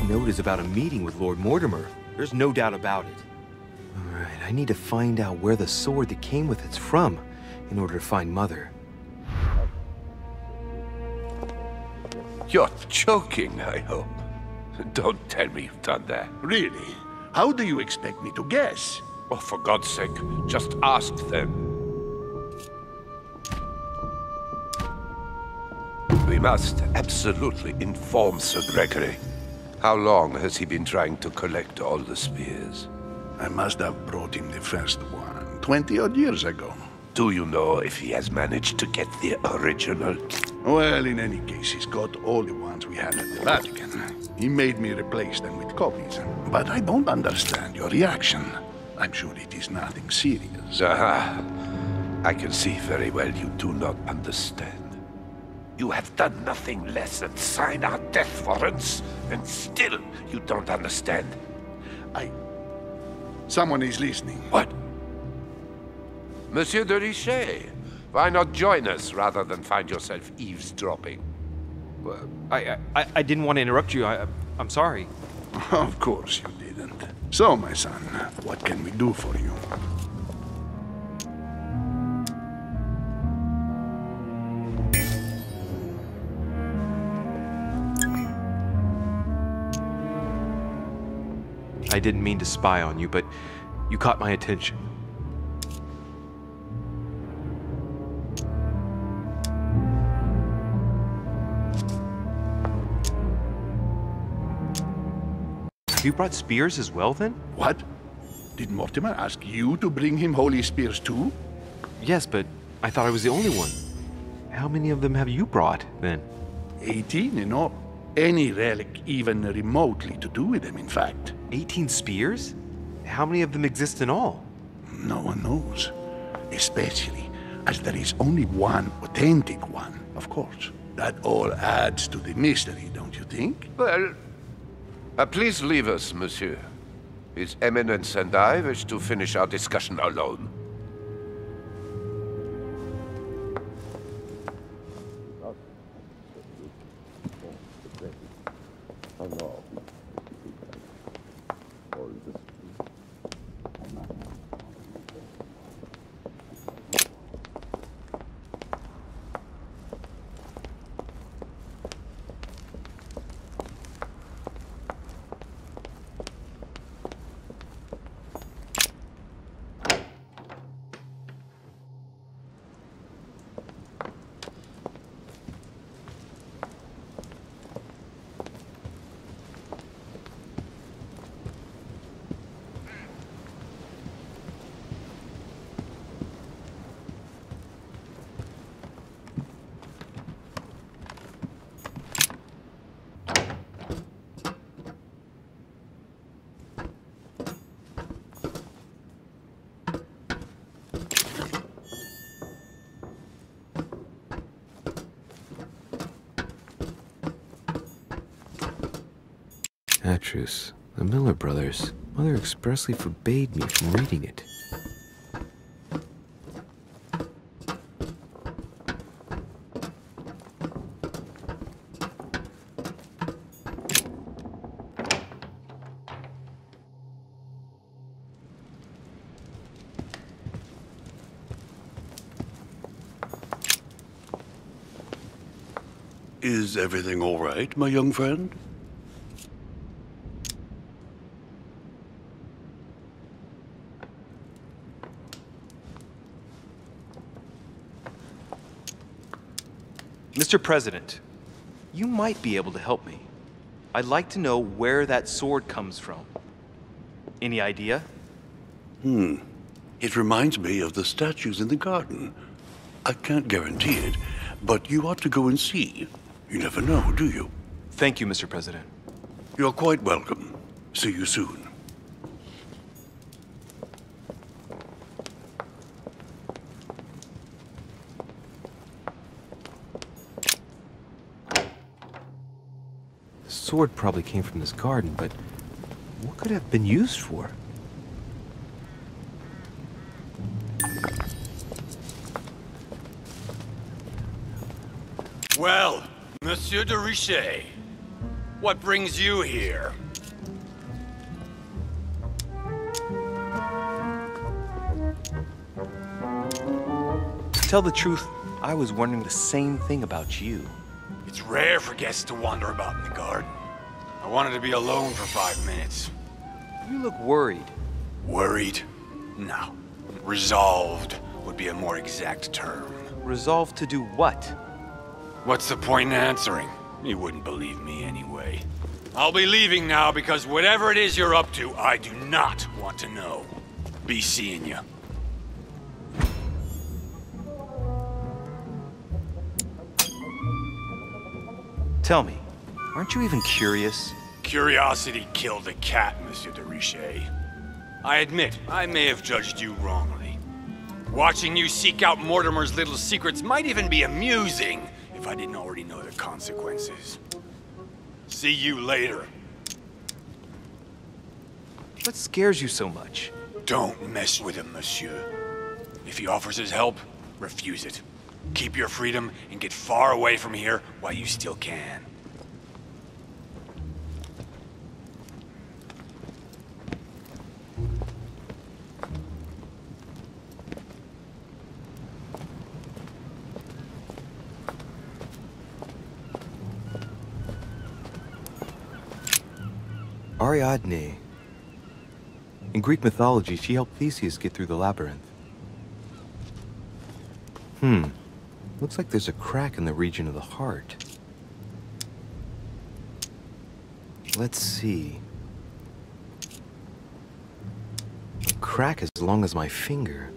note is about a meeting with Lord Mortimer. There's no doubt about it. All right, I need to find out where the sword that came with it's from in order to find Mother. You're joking, I hope. Don't tell me you've done that. Really? How do you expect me to guess? Oh, for God's sake, just ask them. We must absolutely inform Sir Gregory. How long has he been trying to collect all the spears? I must have brought him the first one 20-odd years ago. Do you know if he has managed to get the original? Well, in any case, he's got all the ones we had at the Vatican. He made me replace them with copies. But I don't understand your reaction. I'm sure it is nothing serious. Aha. I can see very well you do not understand. You have done nothing less than sign our death warrants, and still you don't understand. Someone is listening. What? Monsieur de Richet, why not join us rather than find yourself eavesdropping? I didn't want to interrupt you. I'm sorry. Of course you didn't. So, my son, what can we do for you? I didn't mean to spy on you, but you caught my attention. You brought spears as well, then? What? Did Mortimer ask you to bring him holy spears too? Yes, but I thought I was the only one. How many of them have you brought, then? 18 in all. Any relic even remotely to do with them, in fact. 18 spears? How many of them exist in all? No one knows. Especially as there is only one authentic one, of course. That all adds to the mystery, don't you think? Well, please leave us, monsieur. His Eminence and I wish to finish our discussion alone. Atrus, the Miller brothers. Mother expressly forbade me from reading it. Is everything all right, my young friend? Mr. President, you might be able to help me. I'd like to know where that sword comes from. Any idea? It reminds me of the statues in the garden. I can't guarantee it, but you ought to go and see. You never know, do you? Thank you, Mr. President. You're quite welcome. See you soon. The sword probably came from this garden, but what could it have been used for? Well, Monsieur de Richet, What brings you here? To tell the truth, I was wondering the same thing about you. It's rare for guests to wander about in the garden. I wanted to be alone for 5 minutes. You look worried. Worried? No. Resolved would be a more exact term. Resolved to do what? What's the point in answering? You wouldn't believe me anyway. I'll be leaving now because whatever it is you're up to, I do not want to know. Be seeing you. Tell me, aren't you even curious? Curiosity killed the cat, Monsieur de Richet. I admit, I may have judged you wrongly. Watching you seek out Mortimer's little secrets might even be amusing if I didn't already know the consequences. See you later. What scares you so much? Don't mess with him, monsieur. If he offers his help, refuse it. Keep your freedom and get far away from here while you still can. Ariadne. In Greek mythology, she helped Theseus get through the labyrinth. Looks like there's a crack in the region of the heart. Let's see. A crack as long as my finger.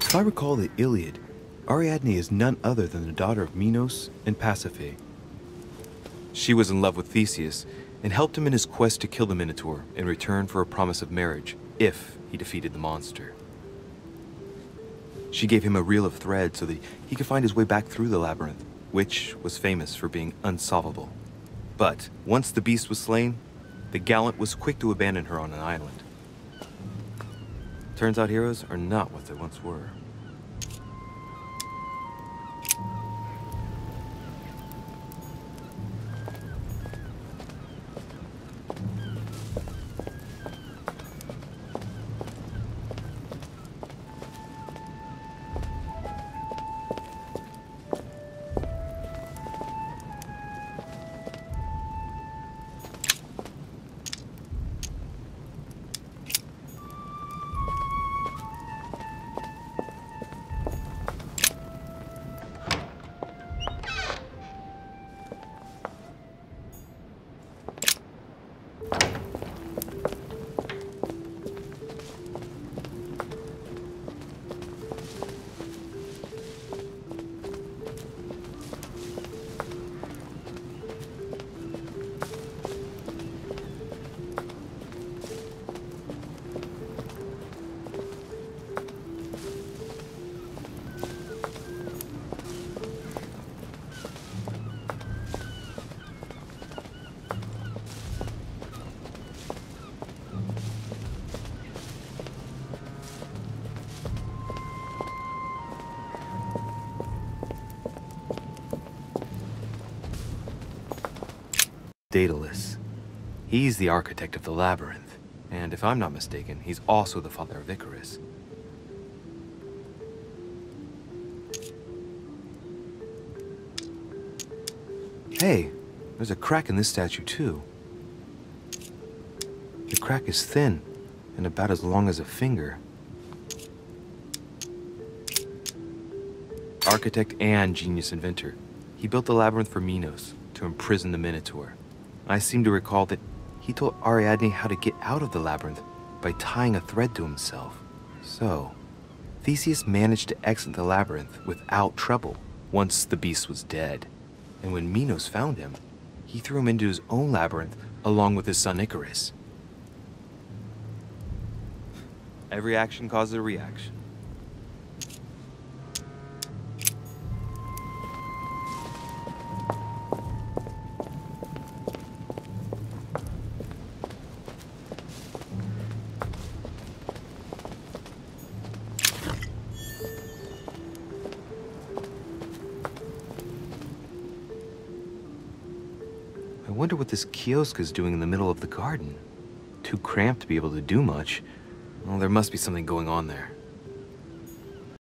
If I recall the Iliad, Ariadne is none other than the daughter of Minos and Pasiphae. She was in love with Theseus and helped him in his quest to kill the Minotaur in return for a promise of marriage if he defeated the monster. She gave him a reel of thread so that he could find his way back through the labyrinth, which was famous for being unsolvable. But once the beast was slain, the gallant was quick to abandon her on an island. Turns out heroes are not what they once were. Daedalus. He's the architect of the labyrinth, and if I'm not mistaken, he's also the father of Icarus. Hey, there's a crack in this statue too. The crack is thin and about as long as a finger. Architect and genius inventor, he built the labyrinth for Minos to imprison the Minotaur. I seem to recall that he told Ariadne how to get out of the labyrinth by tying a thread to himself. So, Theseus managed to exit the labyrinth without trouble once the beast was dead. And when Minos found him, he threw him into his own labyrinth along with his son Icarus. Every action causes a reaction. I wonder what this kiosk is doing in the middle of the garden. Too cramped to be able to do much. Well, there must be something going on there.